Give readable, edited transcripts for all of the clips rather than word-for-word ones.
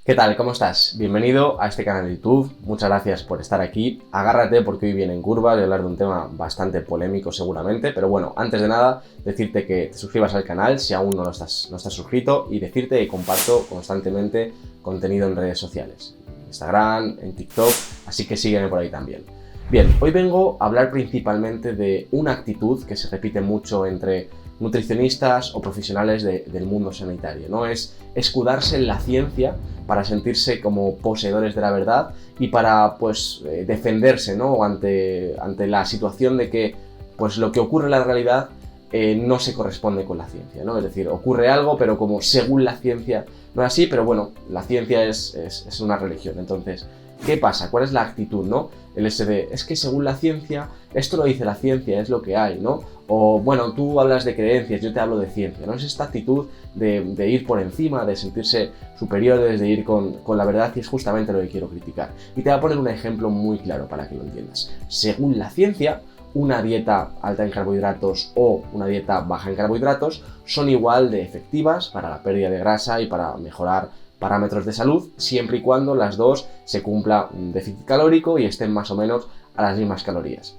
¿Qué tal? ¿Cómo estás? Bienvenido a este canal de YouTube. Muchas gracias por estar aquí. Agárrate porque hoy viene en curva. Voy a hablar de un tema bastante polémico seguramente. Pero bueno, antes de nada, decirte que te suscribas al canal si aún no estás suscrito y decirte que comparto constantemente contenido en redes sociales. En Instagram, en TikTok, así que sígueme por ahí también. Bien, hoy vengo a hablar principalmente de una actitud que se repite mucho entre nutricionistas o profesionales del mundo sanitario, ¿no? Es escudarse en la ciencia para sentirse como poseedores de la verdad y para, pues, defenderse, ¿no? ante la situación de que, pues, lo que ocurre en la realidad no se corresponde con la ciencia, ¿no? Es decir, ocurre algo, pero como según la ciencia no es así, pero bueno, la ciencia es una religión, entonces, ¿qué pasa? ¿Cuál es la actitud, no? El SD, es que según la ciencia, esto lo dice la ciencia, es lo que hay, ¿no? O bueno, tú hablas de creencias, yo te hablo de ciencia, ¿no? Es esta actitud de ir por encima, de sentirse superiores, de ir con la verdad, y es justamente lo que quiero criticar. Y te voy a poner un ejemplo muy claro para que lo entiendas. Según la ciencia, una dieta alta en carbohidratos o una dieta baja en carbohidratos son igual de efectivas para la pérdida de grasa y para mejorar parámetros de salud, siempre y cuando las dos se cumpla un déficit calórico y estén más o menos a las mismas calorías.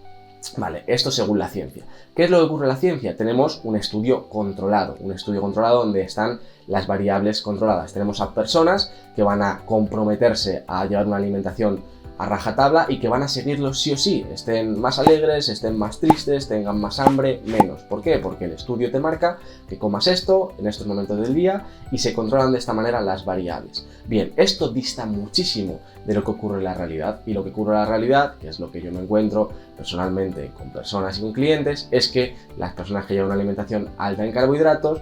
Vale, esto según la ciencia. ¿Qué es lo que ocurre en la ciencia? Tenemos un estudio controlado donde están las variables controladas. Tenemos a personas que van a comprometerse a llevar una alimentación a rajatabla y que van a seguirlo sí o sí, estén más alegres, estén más tristes, tengan más hambre, menos. ¿Por qué? Porque el estudio te marca que comas esto en estos momentos del día y se controlan de esta manera las variables. Bien, esto dista muchísimo de lo que ocurre en la realidad, y lo que ocurre en la realidad, que es lo que yo me encuentro personalmente con personas y con clientes, es que las personas que llevan una alimentación alta en carbohidratos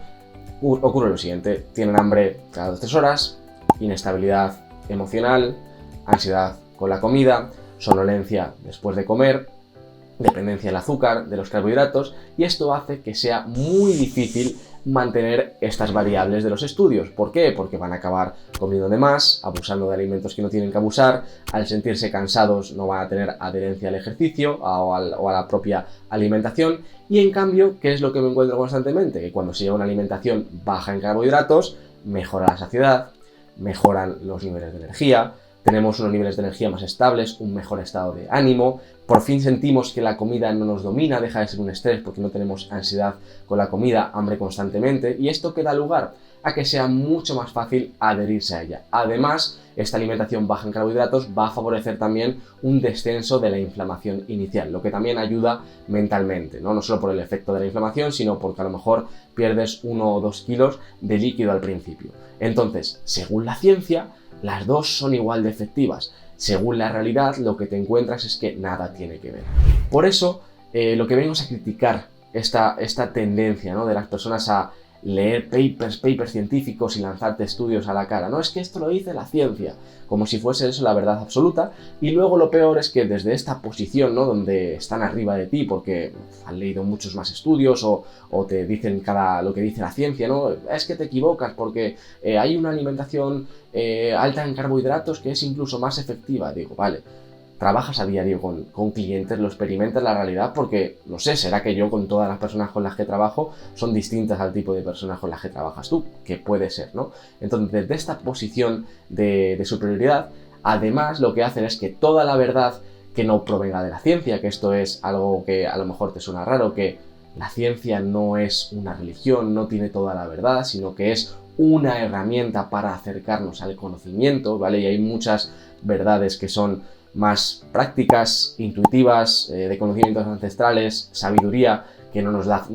ocurre lo siguiente: tienen hambre cada 2-3 horas, inestabilidad emocional, ansiedad con la comida, somnolencia después de comer, dependencia del azúcar, de los carbohidratos, y esto hace que sea muy difícil mantener estas variables de los estudios. ¿Por qué? Porque van a acabar comiendo de más, abusando de alimentos que no tienen que abusar, al sentirse cansados no van a tener adherencia al ejercicio o a la propia alimentación, y en cambio, ¿qué es lo que me encuentro constantemente? Que cuando se lleva una alimentación baja en carbohidratos, mejora la saciedad, mejoran los niveles de energía, tenemos unos niveles de energía más estables, un mejor estado de ánimo, por fin sentimos que la comida no nos domina, deja de ser un estrés porque no tenemos ansiedad con la comida, hambre constantemente, y esto que da lugar a que sea mucho más fácil adherirse a ella. Además, esta alimentación baja en carbohidratos va a favorecer también un descenso de la inflamación inicial, lo que también ayuda mentalmente, no solo por el efecto de la inflamación, sino porque a lo mejor pierdes 1 o 2 kilos de líquido al principio. Entonces, según la ciencia, las dos son igual de efectivas. Según la realidad, lo que te encuentras es que nada tiene que ver. Por eso, lo que vengo es a criticar esta tendencia, ¿no?, de las personas a leer papers científicos y lanzarte estudios a la cara. No, es que esto lo dice la ciencia, como si fuese eso la verdad absoluta. Y luego lo peor es que desde esta posición, ¿no?, donde están arriba de ti porque han leído muchos más estudios o te dicen lo que dice la ciencia, ¿no? Es que te equivocas porque hay una alimentación alta en carbohidratos que es incluso más efectiva. Digo, vale, trabajas a diario con clientes, lo experimentas la realidad, porque, no sé, será que yo con todas las personas con las que trabajo son distintas al tipo de personas con las que trabajas tú, que puede ser, ¿no? Entonces, desde esta posición de superioridad, además lo que hacen es que toda la verdad que no provenga de la ciencia, que esto es algo que a lo mejor te suena raro, que la ciencia no es una religión, no tiene toda la verdad, sino que es una herramienta para acercarnos al conocimiento, ¿vale? Y hay muchas verdades que son más prácticas, intuitivas, de conocimientos ancestrales, sabiduría que no nos da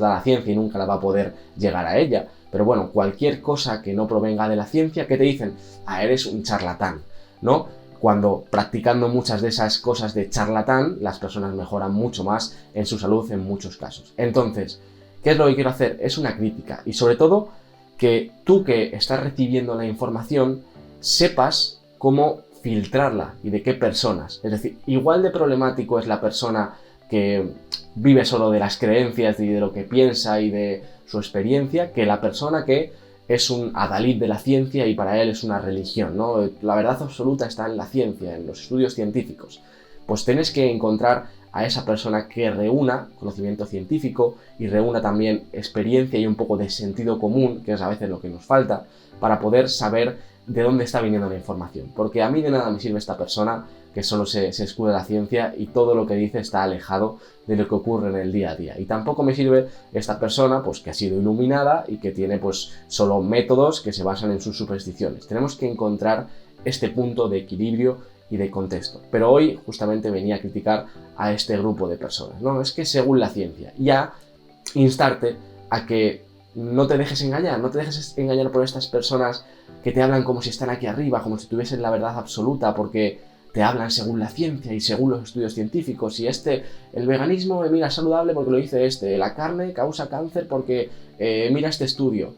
la ciencia y nunca la va a poder llegar a ella. Pero bueno, cualquier cosa que no provenga de la ciencia, ¿qué te dicen? Ah, eres un charlatán, ¿no? Cuando practicando muchas de esas cosas de charlatán, las personas mejoran mucho más en su salud en muchos casos. Entonces, ¿qué es lo que quiero hacer? Es una crítica, y sobre todo que tú, que estás recibiendo la información, sepas cómo filtrarla y de qué personas. Es decir, igual de problemático es la persona que vive solo de las creencias y de lo que piensa y de su experiencia, que la persona que es un adalid de la ciencia y para él es una religión, ¿no? La verdad absoluta está en la ciencia, en los estudios científicos. Pues tienes que encontrar a esa persona que reúna conocimiento científico y reúna también experiencia y un poco de sentido común, que es a veces lo que nos falta, para poder saber de dónde está viniendo la información. Porque a mí de nada me sirve esta persona que solo se escuda en la ciencia y todo lo que dice está alejado de lo que ocurre en el día a día. Y tampoco me sirve esta persona pues, que ha sido iluminada y que tiene pues, solo métodos que se basan en sus supersticiones. Tenemos que encontrar este punto de equilibrio y de contexto. Pero hoy justamente venía a criticar a este grupo de personas. No, es que según la ciencia, y a instarte a que no te dejes engañar, no te dejes engañar por estas personas que te hablan como si están aquí arriba, como si tuviesen la verdad absoluta, porque te hablan según la ciencia y según los estudios científicos. Y el veganismo, mira, es saludable porque lo dice la carne causa cáncer porque mira este estudio.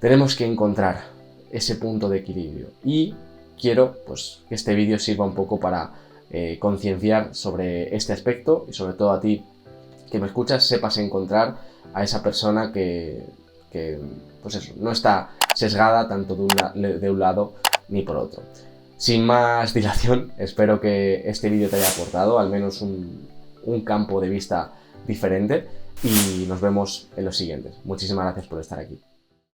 Tenemos que encontrar ese punto de equilibrio y quiero pues, que este vídeo sirva un poco para concienciar sobre este aspecto y sobre todo a ti que me escuchas sepas encontrar a esa persona que pues eso, no está sesgada tanto de un lado ni por otro. Sin más dilación, espero que este vídeo te haya aportado al menos un campo de vista diferente y nos vemos en los siguientes. Muchísimas gracias por estar aquí.